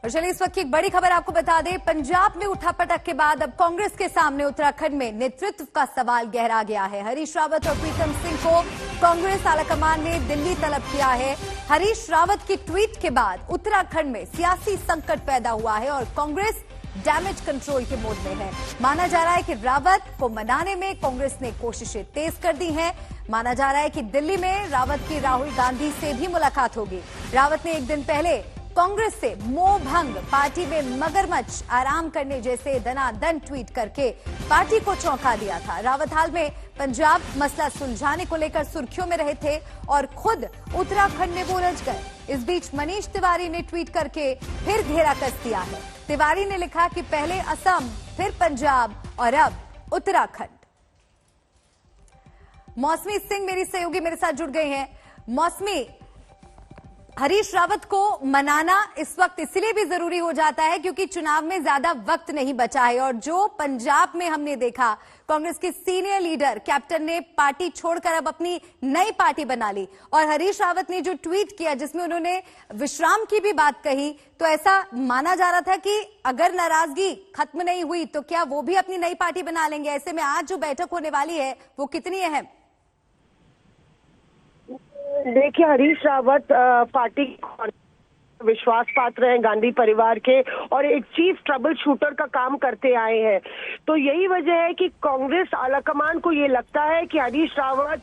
और चलिए इस वक्त की एक बड़ी खबर आपको बता दें। पंजाब में उठापटक के बाद अब कांग्रेस के सामने उत्तराखंड में नेतृत्व का सवाल गहरा गया है। हरीश रावत और प्रीतम सिंह को कांग्रेस आलाकमान ने दिल्ली तलब किया है। हरीश रावत की ट्वीट के बाद उत्तराखंड में सियासी संकट पैदा हुआ है और कांग्रेस डैमेज कंट्रोल के मोड में है। माना जा रहा है कि रावत को मनाने में कांग्रेस ने कोशिशें तेज कर दी हैं। माना जा रहा है कि दिल्ली में रावत की राहुल गांधी से भी मुलाकात होगी। रावत ने एक दिन पहले कांग्रेस से मोह भंग, पार्टी में मगरमच्छ आराम करने जैसे दनादन ट्वीट करके पार्टी को चौंका दिया था। रावत हाल में पंजाब मसला सुलझाने को लेकर सुर्खियों में रहे थे और खुद उत्तराखंड में वो उलझ गए। इस बीच मनीष तिवारी ने ट्वीट करके फिर घेरा कस दिया है। तिवारी ने लिखा कि पहले असम, फिर पंजाब और अब उत्तराखंड। मौसमी सिंह मेरी सहयोगी मेरे साथ जुड़ गए हैं। मौसमी, हरीश रावत को मनाना इस वक्त इसलिए भी जरूरी हो जाता है क्योंकि चुनाव में ज्यादा वक्त नहीं बचा है और जो पंजाब में हमने देखा, कांग्रेस के सीनियर लीडर कैप्टन ने पार्टी छोड़कर अब अपनी नई पार्टी बना ली और हरीश रावत ने जो ट्वीट किया जिसमें उन्होंने विश्राम की भी बात कही, तो ऐसा माना जा रहा था कि अगर नाराजगी खत्म नहीं हुई तो क्या वो भी अपनी नई पार्टी बना लेंगे। ऐसे में आज जो बैठक होने वाली है वो कितनी अहम? देखिए, हरीश रावत पार्टी विश्वास पात्र हैं गांधी परिवार के और एक चीफ ट्रबल शूटर का काम करते आए हैं। तो यही वजह है कि कांग्रेस आलाकमान को ये लगता है कि हरीश रावत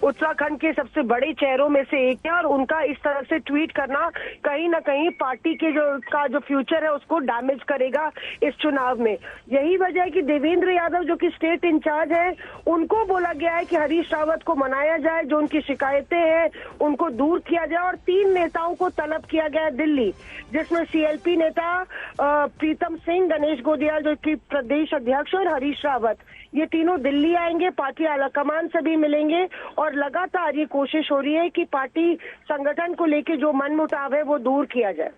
उत्तराखंड के सबसे बड़े चेहरों में से एक है और उनका इस तरह से ट्वीट करना कहीं ना कहीं पार्टी के जो फ्यूचर है उसको डैमेज करेगा इस चुनाव में। यही वजह है कि देवेंद्र यादव जो कि स्टेट इंचार्ज है, उनको बोला गया है कि हरीश रावत को मनाया जाए, जो उनकी शिकायतें हैं उनको दूर किया जाए और 3 नेताओं को तलब किया गया दिल्ली, जिसमें सीएलपी नेता प्रीतम सिंह, गणेश गोदियाल जो कि प्रदेश अध्यक्ष, और हरीश रावत, ये तीनों दिल्ली आएंगे, पार्टी आलाकमान से भी मिलेंगे और लगातार ये कोशिश हो रही है कि पार्टी संगठन को लेकर जो मनमुटाव है वो दूर किया जाए।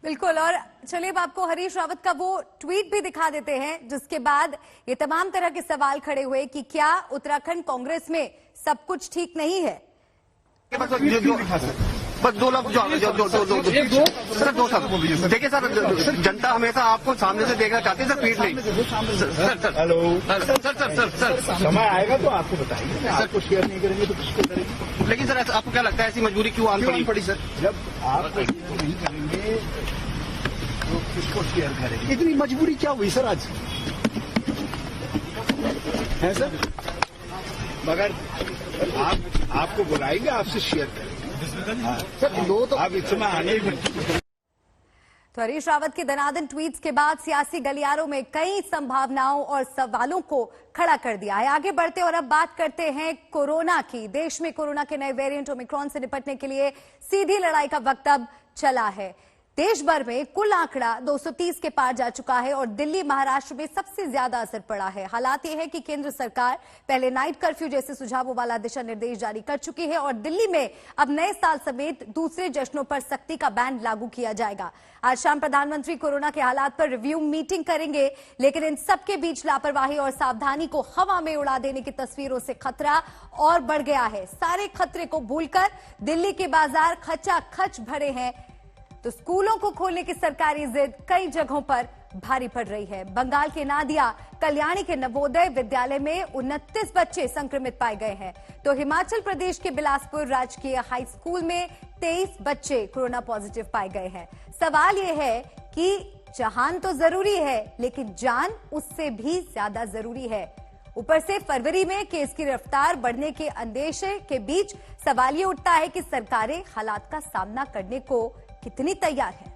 बिल्कुल। और चलिए अब आपको हरीश रावत का वो ट्वीट भी दिखा देते हैं जिसके बाद ये तमाम तरह के सवाल खड़े हुए कि क्या उत्तराखंड कांग्रेस में सब कुछ ठीक नहीं है। बस 2 लाख सर 2 साल देखिए सर, जनता हमेशा आपको सामने से देखना चाहती है सर, पीठ नहीं। सर हेलो सर समय आएगा तो आपको बताएंगे। मैं आपको शेयर नहीं करेंगे तो किसको करेंगे? लेकिन सर आपको क्या लगता है ऐसी मजबूरी क्यों आनी पड़ी सर? जब आप नहीं करेंगे तो किसको शेयर करेंगे? इतनी मजबूरी क्या हुई सर आज? है सर, मगर आपको बुलाएंगे, आपसे शेयर करेंगे सर। दो तो आप इस समय आने ही। तो हरीश रावत के दनादन ट्वीट्स के बाद सियासी गलियारों में कई संभावनाओं और सवालों को खड़ा कर दिया है। आगे बढ़ते और अब बात करते हैं कोरोना की। देश में कोरोना के नए वेरिएंट ओमिक्रॉन से निपटने के लिए सीधी लड़ाई का वक्त अब चला है। देश भर में कुल आंकड़ा 230 के पार जा चुका है और दिल्ली, महाराष्ट्र में सबसे ज्यादा असर पड़ा है। हालात यह है कि केंद्र सरकार पहले नाइट कर्फ्यू जैसे सुझावों वाला दिशा निर्देश जारी कर चुकी है और दिल्ली में अब नए साल समेत दूसरे जश्नों पर सख्ती का बैन लागू किया जाएगा। आज शाम प्रधानमंत्री कोरोना के हालात पर रिव्यू मीटिंग करेंगे, लेकिन इन सबके बीच लापरवाही और सावधानी को हवा में उड़ा देने की तस्वीरों से खतरा और बढ़ गया है। सारे खतरे को भूलकर दिल्ली के बाजार खचाखच भरे हैं तो स्कूलों को खोलने की सरकारी जिद कई जगहों पर भारी पड़ रही है। बंगाल के नादिया कल्याणी के नवोदय विद्यालय में 29 बच्चे संक्रमित पाए गए हैं, तो हिमाचल प्रदेश के बिलासपुर राजकीय हाई स्कूल में 23 बच्चे कोरोना पॉजिटिव पाए गए हैं। सवाल यह है कि जहान तो जरूरी है लेकिन जान उससे भी ज्यादा जरूरी है। ऊपर से फरवरी में केस की रफ्तार बढ़ने के अंदेशे के बीच सवाल ये उठता है कि सरकारें हालात का सामना करने को कितनी तैयार है।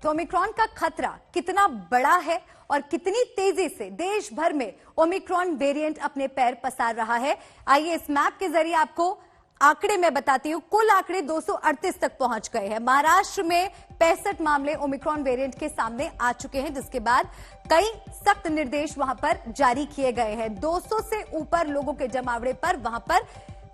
तो ओमिक्रॉन का खतरा कितना बड़ा है और कितनी तेजी से देश भर में ओमिक्रॉन वेरिएंट अपने पैर पसार रहा है, आइए इस मैप के जरिए आपको आंकड़े में बताती हूं। कुल आंकड़े 238 तक पहुंच गए हैं। महाराष्ट्र में 65 मामले ओमिक्रॉन वेरिएंट के सामने आ चुके हैं, जिसके बाद कई सख्त निर्देश वहां पर जारी किए गए हैं। 200 से ऊपर लोगों के जमावड़े पर वहां पर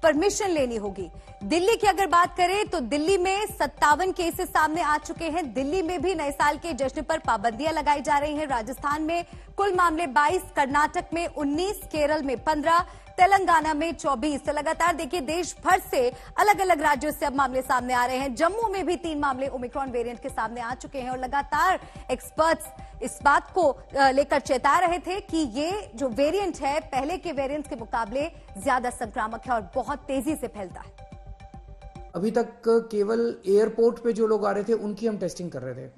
परमिशन लेनी होगी। दिल्ली की अगर बात करें तो दिल्ली में 57 केसेस सामने आ चुके हैं। दिल्ली में भी नए साल के जश्न पर पाबंदियां लगाई जा रही हैं। राजस्थान में कुल मामले 22, कर्नाटक में 19, केरल में 15, तेलंगाना में 24। तो लगातार देखिए देश भर से अलग अलग राज्यों से अब मामले सामने आ रहे हैं। जम्मू में भी 3 मामले ओमिक्रॉन वेरिएंट के सामने आ चुके हैं और लगातार एक्सपर्ट्स इस बात को लेकर चेता रहे थे कि ये जो वेरिएंट है पहले के वेरिएंट के मुकाबले ज्यादा संक्रामक है और बहुत तेजी से फैलता है। अभी तक केवल एयरपोर्ट पे जो लोग आ रहे थे उनकी हम टेस्टिंग कर रहे थे।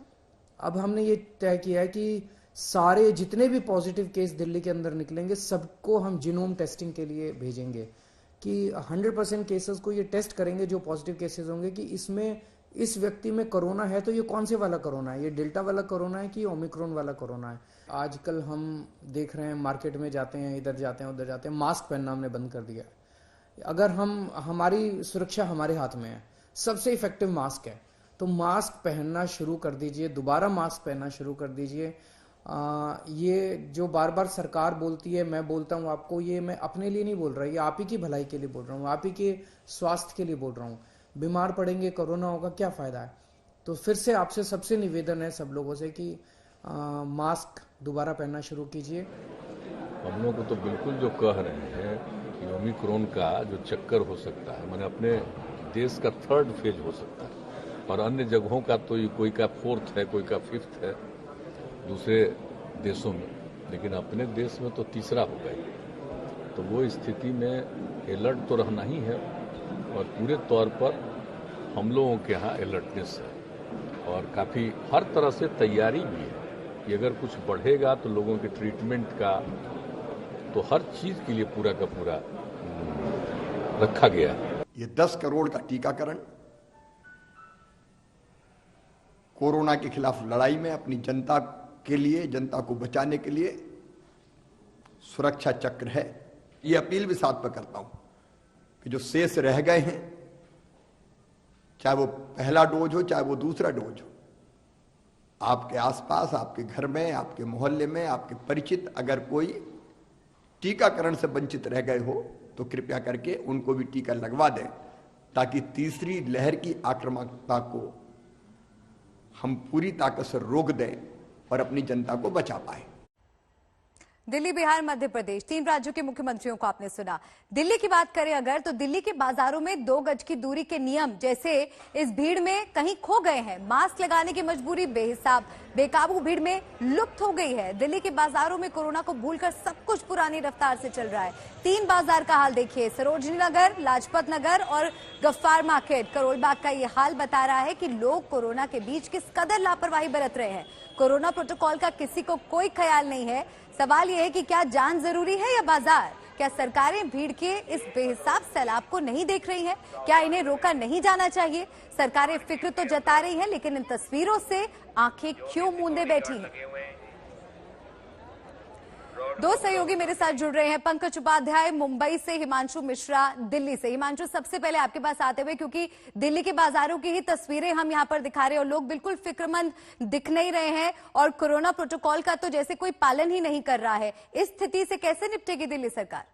अब हमने ये तय किया है कि सारे जितने भी पॉजिटिव केस दिल्ली के अंदर निकलेंगे सबको हम जीनोम टेस्टिंग के लिए भेजेंगे कि 100% केसेस को ये टेस्ट करेंगे जो पॉजिटिव केसेस होंगे कि इसमें इस व्यक्ति में कोरोना है तो ये कौन से वाला कोरोना है, ये डेल्टा वाला कोरोना है कि ओमिक्रॉन वाला कोरोना है। आजकल हम देख रहे हैं मार्केट में जाते हैं, इधर जाते हैं उधर जाते हैं, मास्क पहनना हमने बंद कर दिया है। अगर हमारी सुरक्षा हमारे हाथ में है, सबसे इफेक्टिव मास्क है, तो मास्क पहनना शुरू कर दीजिए, दोबारा मास्क पहनना शुरू कर दीजिए। ये जो बार बार सरकार बोलती है, मैं बोलता हूँ आपको, ये मैं अपने लिए नहीं बोल रहा, ये आप ही की भलाई के लिए बोल रहा हूँ, आप ही के स्वास्थ्य के लिए बोल रहा हूँ। बीमार पड़ेंगे, कोरोना होगा, क्या फायदा है। तो फिर से आपसे सबसे निवेदन है सब लोगों से कि मास्क दोबारा पहनना शुरू कीजिए। हम लोग को तो बिल्कुल जो कह रहे हैं कि ओमिक्रॉन का जो चक्कर हो सकता है, मैंने अपने देश का 3rd फेज हो सकता है और अन्य जगहों का तो कोई का 4th है, कोई का 5th है दूसरे देशों में, लेकिन अपने देश में तो 3रा होगा ही। तो वो स्थिति में अलर्ट तो रहना ही है और पूरे तौर पर हम लोगों के यहाँ अलर्टनेस है और काफ़ी हर तरह से तैयारी भी है कि अगर कुछ बढ़ेगा तो लोगों के ट्रीटमेंट का तो हर चीज़ के लिए पूरा का पूरा रखा गया है। ये 10 करोड़ का टीकाकरण कोरोना के खिलाफ लड़ाई में अपनी जनता के लिए, जनता को बचाने के लिए सुरक्षा चक्र है। ये अपील भी साथ में करता हूं कि जो शेष रह गए हैं, चाहे वो पहला डोज हो चाहे वो दूसरा डोज हो, आपके आसपास, आपके घर में, आपके मोहल्ले में, आपके परिचित अगर कोई टीकाकरण से वंचित रह गए हो तो कृपया करके उनको भी टीका लगवा दें ताकि तीसरी लहर की आक्रामकता को हम पूरी ताकत से रोक दें और अपनी जनता को बचा पाए। दिल्ली, बिहार, मध्य प्रदेश 3 राज्यों के मुख्यमंत्रियों को आपने सुना। दिल्ली की बात करें अगर तो दिल्ली के बाजारों में 2 गज की दूरी के नियम जैसे इस भीड़ में कहीं खो गए हैं। मास्क लगाने की मजबूरी बेहिसाब बेकाबू भीड़ में लुप्त हो गई है। दिल्ली के बाजारों में कोरोना को भूलकर सब कुछ पुरानी रफ्तार से चल रहा है। 3 बाजार का हाल देखिए, सरोजनी नगर, लाजपत नगर और गफ्फार मार्केट। करोल बाग का ये हाल बता रहा है कि लोग कोरोना के बीच किस कदर लापरवाही बरत रहे हैं। कोरोना प्रोटोकॉल का किसी को कोई ख्याल नहीं है। सवाल यह है कि क्या जान जरूरी है या बाजार? क्या सरकारें भीड़ के इस बेहिसाब सैलाब को नहीं देख रही हैं? क्या इन्हें रोका नहीं जाना चाहिए? सरकारें फिक्र तो जता रही हैं, लेकिन इन तस्वीरों से आंखें क्यों मूंदे बैठी हैं? 2 सहयोगी मेरे साथ जुड़ रहे हैं, पंकज उपाध्याय मुंबई से, हिमांशु मिश्रा दिल्ली से। हिमांशु, सबसे पहले आपके पास आते हुए, क्योंकि दिल्ली के बाजारों की ही तस्वीरें हम यहां पर दिखा रहे हैं और लोग बिल्कुल फिक्रमंद दिख नहीं रहे हैं और कोरोना प्रोटोकॉल का तो जैसे कोई पालन ही नहीं कर रहा है। इस स्थिति से कैसे निपटेगी दिल्ली सरकार?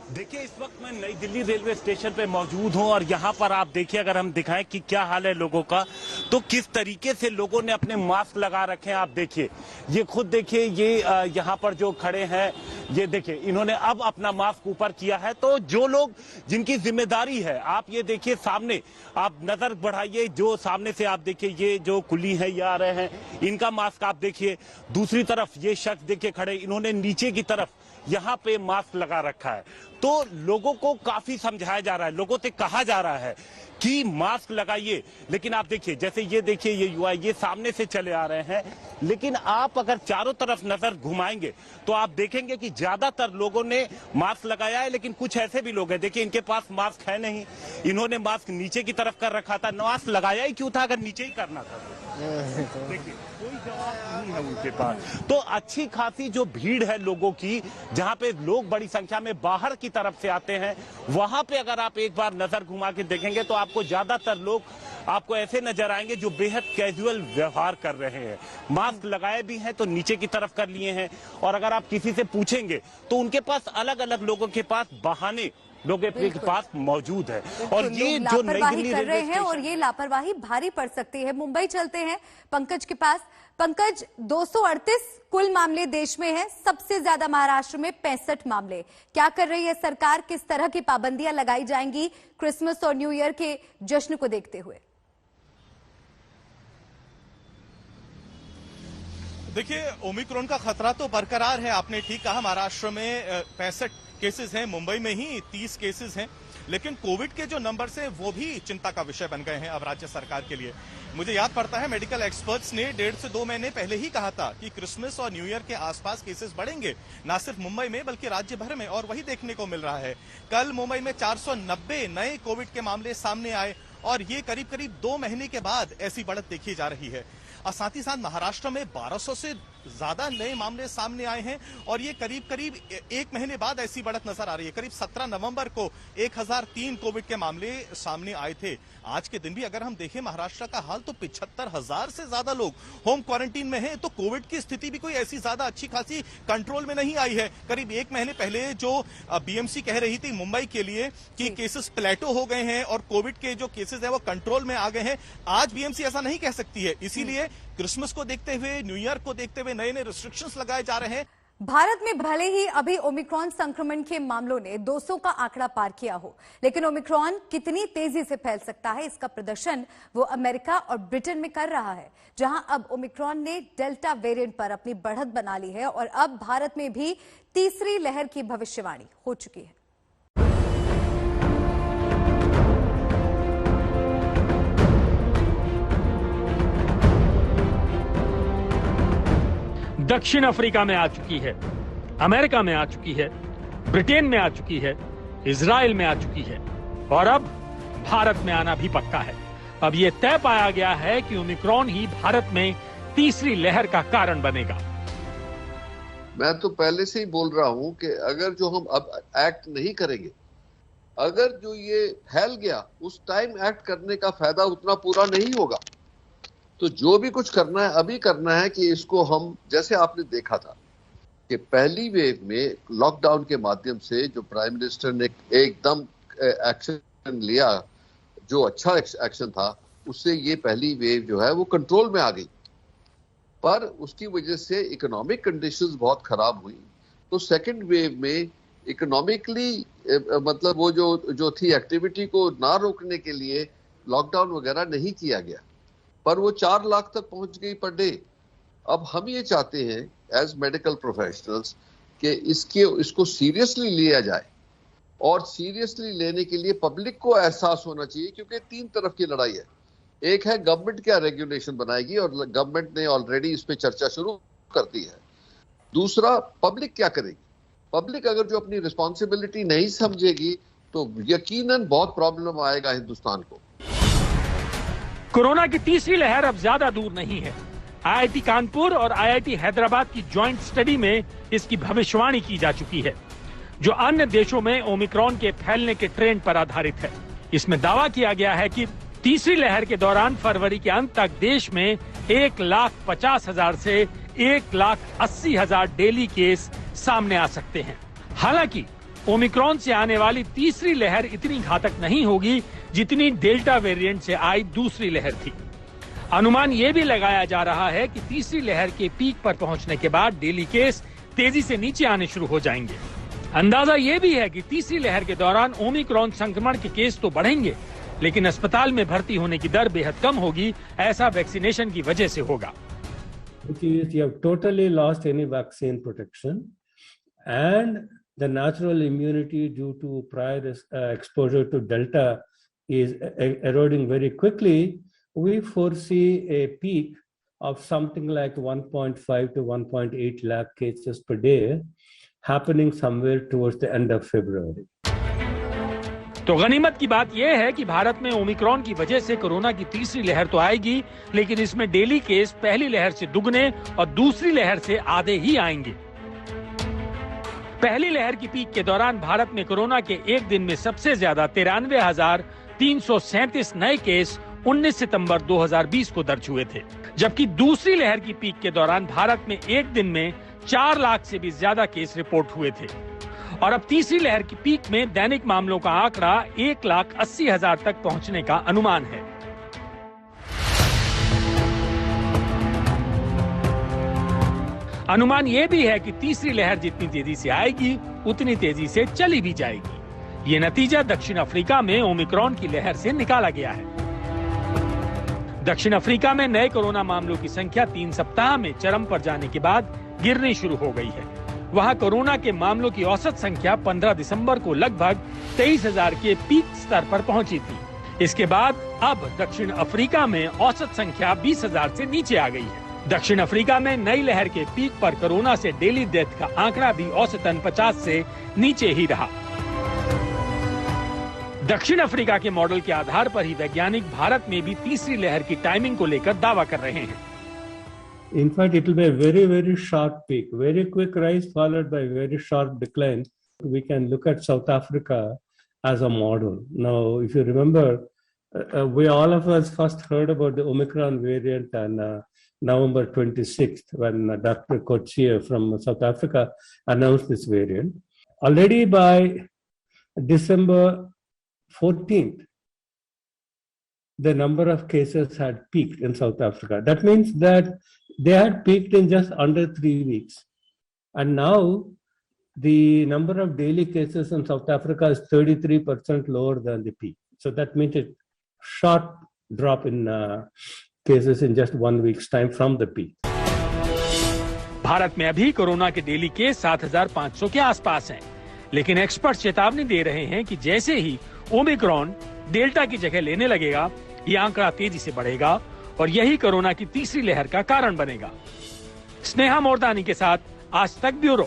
देखिए, इस वक्त मैं नई दिल्ली रेलवे स्टेशन पे मौजूद हूं और यहां पर आप देखिए, अगर हम दिखाएं कि क्या हाल है लोगों का, तो किस तरीके से लोगों ने अपने मास्क लगा रखे हैं। आप देखिए, ये खुद देखिए, ये यहां पर जो खड़े हैं, ये देखिए, इन्होंने अब अपना मास्क ऊपर किया है। तो जो लोग जिनकी जिम्मेदारी है, आप ये देखिए सामने, आप नजर बढ़ाइए, जो सामने से आप देखिए, ये जो कुली है ये आ रहे हैं, इनका मास्क आप देखिए। दूसरी तरफ ये शख्स देखिए खड़े, इन्होंने नीचे की तरफ यहाँ पे मास्क लगा रखा है। तो लोगों को काफी समझाया जा रहा है, लोगों से कहा जा रहा है कि मास्क लगाइए, लेकिन आप देखिए, जैसे ये देखिए, ये युवा ये सामने से चले आ रहे हैं, लेकिन आप अगर चारों तरफ नजर घुमाएंगे तो आप देखेंगे कि ज्यादातर लोगों ने मास्क लगाया है, लेकिन कुछ ऐसे भी लोग हैं, देखिए इनके पास मास्क है नहीं, इन्होंने मास्क नीचे की तरफ कर रखा था। मास्क लगाया ही क्यों था अगर नीचे ही करना था? देखिए, कोई जवाब नहीं है उनके पास। तो अच्छी खासी जो भीड़ है लोगों की, जहां पे लोग बड़ी संख्या में बाहर की तरफ से आते हैं, वहां पे अगर आप एक बार नजर घुमा के देखेंगे तो आपको ज्यादातर लोग आपको ऐसे नजर आएंगे जो बेहद कैजुअल व्यवहार कर रहे हैं। मास्क लगाए भी हैं तो नीचे की तरफ कर लिए हैं, और अगर आप किसी से पूछेंगे तो उनके पास अलग अलग लोगों के पास बहाने लोगों के पास मौजूद है। और ये जो नई दिल्ली कर रहे हैं और ये लापरवाही भारी पड़ सकती है। मुंबई चलते हैं पंकज के पास। पंकज, 238 कुल मामले देश में हैं, सबसे ज्यादा महाराष्ट्र में 65 मामले। क्या कर रही है सरकार? किस तरह की पाबंदियां लगाई जाएंगी क्रिसमस और न्यू ईयर के जश्न को देखते हुए? देखिए, ओमिक्रॉन का खतरा तो बरकरार है। आपने ठीक कहा, महाराष्ट्र में 65 केसेस हैं, मुंबई में ही 30 केसेस हैं, लेकिन कोविड के जो नंबर्स हैं वो भी चिंता का विषय बन गए हैं अब राज्य सरकार के लिए। मुझे याद पड़ता है मेडिकल एक्सपर्ट्स ने 1.5 से 2 महीने पहले ही कहा था कि क्रिसमस और न्यू ईयर के आसपास केसेस बढ़ेंगे, ना सिर्फ मुंबई में बल्कि राज्य भर में, और वही देखने को मिल रहा है। कल मुंबई में 490 नए कोविड के मामले सामने आए और ये करीब करीब 2 महीने के बाद ऐसी बढ़त देखी जा रही है। और साथ ही साथ महाराष्ट्र में 1200 से ज्यादा नए मामले सामने आए हैं और ये करीब करीब 1 महीने बाद ऐसी बढ़त नजर आ रही है। करीब 17 नवंबर को 1003 कोविड के मामले सामने आए थे। आज के दिन भी अगर हम देखें महाराष्ट्र का हाल, तो 75,000 से ज्यादा लोग होम क्वारंटीन में हैं। तो कोविड की स्थिति भी कोई ऐसी ज्यादा अच्छी खासी कंट्रोल में नहीं आई है। करीब 1 महीने पहले जो बीएमसी कह रही थी मुंबई के लिए कि केसेस प्लेटो हो गए हैं और कोविड के जो केसेस है वो कंट्रोल में आ गए हैं, आज बीएमसी ऐसा नहीं कह सकती है। इसीलिए क्रिसमस को देखते हुए, न्यू ईयर को देखते हुए नए नए रिस्ट्रिक्शंस लगाए जा रहे हैं। भारत में भले ही अभी ओमिक्रॉन संक्रमण के मामलों ने 200 का आंकड़ा पार किया हो, लेकिन ओमिक्रॉन कितनी तेजी से फैल सकता है इसका प्रदर्शन वो अमेरिका और ब्रिटेन में कर रहा है, जहां अब ओमिक्रॉन ने डेल्टा वेरिएंट पर अपनी बढ़त बना ली है और अब भारत में भी तीसरी लहर की भविष्यवाणी हो चुकी है। दक्षिण अफ्रीका में आ चुकी है, अमेरिका में आ चुकी है, ब्रिटेन में आ चुकी है, इजराइल में आ चुकी है और अब भारत में आना भी पक्का है। अब यह तय पाया गया है कि ओमिक्रॉन ही भारत में तीसरी लहर का कारण बनेगा। मैं तो पहले से ही बोल रहा हूं कि अगर जो हम अब एक्ट नहीं करेंगे, अगर जो ये फैल गया उस टाइम एक्ट करने का फायदा उतना पूरा नहीं होगा। तो जो भी कुछ करना है अभी करना है कि इसको हम, जैसे आपने देखा था कि पहली वेव में लॉकडाउन के माध्यम से जो प्राइम मिनिस्टर ने एकदम एक्शन लिया, जो अच्छा एक्शन था, उससे ये पहली वेव जो है वो कंट्रोल में आ गई। पर उसकी वजह से इकोनॉमिक कंडीशंस बहुत खराब हुई। तो सेकंड वेव में इकोनॉमिकली मतलब वो जो थी एक्टिविटी को ना रोकने के लिए लॉकडाउन वगैरह नहीं किया गया, पर वो 4 लाख तक पहुंच गई पर डे। अब हम ये चाहते हैं एज मेडिकल प्रोफेशनल्स कि इसको सीरियसली लिया जाए और सीरियसली लेने के लिए पब्लिक को एहसास होना चाहिए, क्योंकि 3 तरफ की लड़ाई है। एक है गवर्नमेंट क्या रेगुलेशन बनाएगी और गवर्नमेंट ने ऑलरेडी इस पे चर्चा शुरू कर दी है। दूसरा, पब्लिक क्या करेगी। पब्लिक अगर जो अपनी रिस्पॉन्सिबिलिटी नहीं समझेगी तो यकीनन बहुत प्रॉब्लम आएगा हिंदुस्तान को। कोरोना की तीसरी लहर अब ज्यादा दूर नहीं है। आईआईटी कानपुर और आईआईटी हैदराबाद की ज्वाइंट स्टडी में इसकी भविष्यवाणी की जा चुकी है, जो अन्य देशों में ओमिक्रॉन के फैलने के ट्रेंड पर आधारित है। इसमें दावा किया गया है कि तीसरी लहर के दौरान फरवरी के अंत तक देश में 1,50,000 से 1,80,000 डेली केस सामने आ सकते हैं। हालांकि ओमिक्रॉन से आने वाली तीसरी लहर इतनी घातक नहीं होगी जितनी डेल्टा वेरिएंट से आई दूसरी लहर थी। अनुमान यह भी लगाया जा रहा है कि तीसरी लहर के पीक पर पहुंचने के बाद डेली केस तेजी से नीचे आने शुरू हो जाएंगे। अंदाजा यह भी है कि तीसरी लहर के दौरान ओमिक्रॉन संक्रमण के केस तो बढ़ेंगे, लेकिन अस्पताल में भर्ती होने की दर बेहद कम होगी। ऐसा वैक्सीनेशन की वजह से होगा। You have totally lost any vaccine protection, and the natural immunity due to prior exposure to Delta is eroding very quickly. We foresee a peak of something like 1.5 to 1.8 lakh cases per day happening somewhere towards the end of February. तो गनीमत की बात यह है कि भारत में Omicron की वजह से कोरोना की तीसरी लहर तो आएगी, लेकिन इसमें डेली केस पहली लहर से दुगने और दूसरी लहर से आधे ही आएंगे। पहली लहर की पीक के दौरान भारत में कोरोना के एक दिन में सबसे ज्यादा 93,337 नए केस 19 सितंबर 2020 को दर्ज हुए थे, जबकि दूसरी लहर की पीक के दौरान भारत में एक दिन में 4 लाख से भी ज्यादा केस रिपोर्ट हुए थे। और अब तीसरी लहर की पीक में दैनिक मामलों का आंकड़ा 1,80,000 तक पहुंचने का अनुमान है। अनुमान ये भी है कि तीसरी लहर जितनी तेजी से आएगी उतनी तेजी से चली भी जाएगी। ये नतीजा दक्षिण अफ्रीका में ओमिक्रॉन की लहर से निकाला गया है। दक्षिण अफ्रीका में नए कोरोना मामलों की संख्या 3 सप्ताह में चरम पर जाने के बाद गिरनी शुरू हो गई है। वहां कोरोना के मामलों की औसत संख्या 15 दिसंबर को लगभग 23,000 के पीक स्तर पर पहुंची थी। इसके बाद अब दक्षिण अफ्रीका में औसत संख्या 20,000 से नीचे आ गई है। दक्षिण अफ्रीका में नई लहर के पीक पर कोरोना से डेली डेथ का आंकड़ा भी औसतन 50 से नीचे ही रहा। दक्षिण अफ्रीका के मॉडल के आधार पर ही वैज्ञानिक भारत में भी तीसरी लहर की टाइमिंग को लेकर दावा कर रहे हैं। In fact, it will be a very, very sharp peak, very quick rise followed by very sharp decline. We can look at South Africa as a model. Now, if you remember, we all of us first heard about the Omicron variant on November 26th when Dr. Coetzee from South Africa announced this variant. Already by December 14th, the number of cases had peaked in South Africa. That means that they had peaked in just under 3 weeks. And now the number of daily cases in South Africa is 33% lower than the peak. So that means a sharp drop in cases in just 1 week's time from the peak. Bharat में अभी corona के daily case 7,500 के आसपास हैं, लेकिन expert चेतावनी दे रहे हैं कि जैसे ही ओमिक्रॉन डेल्टा की जगह लेने लगेगा, ये आंकड़ा तेजी से बढ़ेगा और यही कोरोना की तीसरी लहर का कारण बनेगा। स्नेहा मोरदानी के साथ आज तक ब्यूरो।